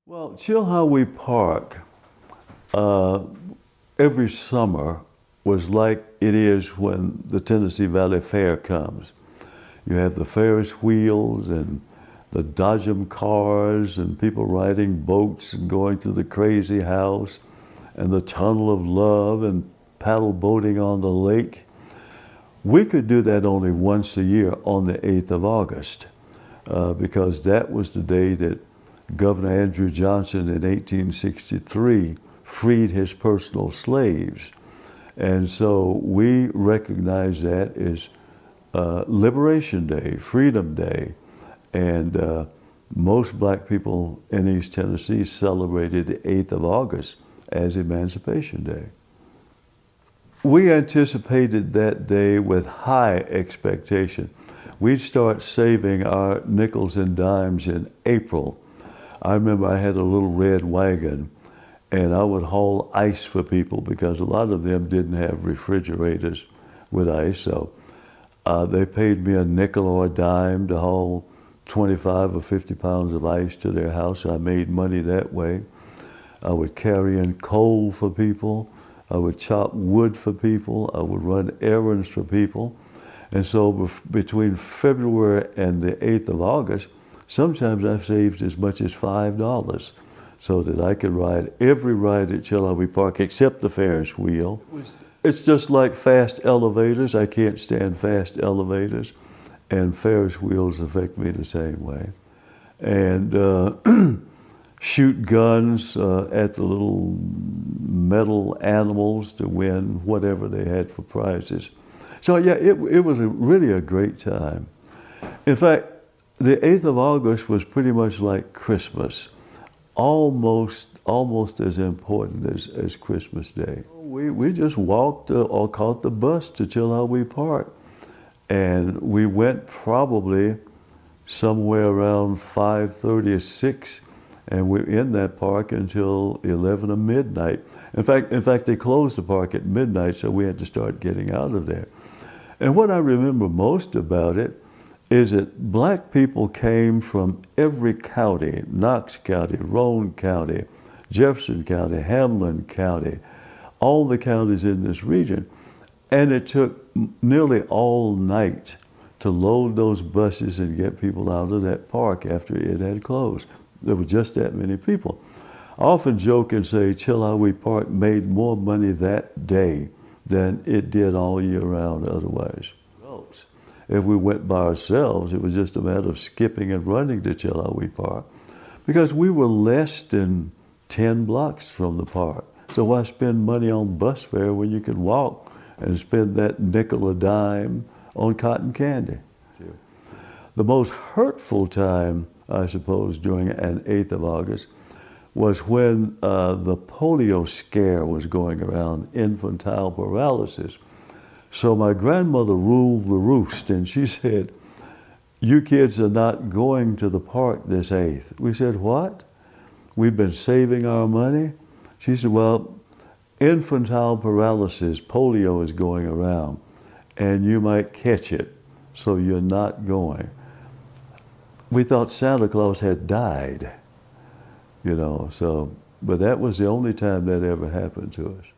Well, Chilhowee Park every summer was like it is when the Tennessee Valley Fair comes. You have the Ferris wheels and the Dodgem cars and people riding boats and going through the crazy house and the tunnel of love and paddle boating on the lake. We could do that only once a year on the 8th of August because that was the day that Governor Andrew Johnson in 1863 freed his personal slaves. And so we recognize that as Liberation Day, Freedom Day. And most black people in East Tennessee celebrated the 8th of August as Emancipation Day. We anticipated that day with high expectation. We'd start saving our nickels and dimes in April. I remember I had a little red wagon and I would haul ice for people because a lot of them didn't have refrigerators with ice. So they paid me a nickel or a dime to haul 25 or 50 pounds of ice to their house. I made money that way. I would carry in coal for people. I would chop wood for people. I would run errands for people. And so between February and the 8th of August, sometimes I've saved as much as $5 so that I could ride every ride at Chilhowee Park except the Ferris wheel. It's just like fast elevators. I can't stand fast elevators, and Ferris wheels affect me the same way. And shoot guns at the little metal animals to win whatever they had for prizes. So yeah, it was really a great time. In fact, the 8th of August was pretty much like Christmas, almost as important as Christmas Day. We just walked or caught the bus to Chilhowee Park, and we went probably somewhere around 5:30 or 6, and we're in that park until 11 or midnight. In fact, they closed the park at midnight, so we had to start getting out of there. And what I remember most about it is that black people came from every county, Knox County, Roane County, Jefferson County, Hamlin County, all the counties in this region. And it took nearly all night to load those buses and get people out of that park after it had closed. There were just that many people. I often joke and say Chilhowee Park made more money that day than it did all year round otherwise. If we went by ourselves, it was just a matter of skipping and running to Chilhowee Park because we were less than 10 blocks from the park. So why spend money on bus fare when you can walk and spend that nickel a dime on cotton candy? The most hurtful time, I suppose, during an 8th of August was when the polio scare was going around, infantile paralysis. So my grandmother ruled the roost, and she said, "You kids are not going to the park this 8th. We said, "What? We've been saving our money?" She said, "Well, infantile paralysis, polio is going around, and you might catch it, so you're not going." We thought Santa Claus had died, you know, but that was the only time that ever happened to us.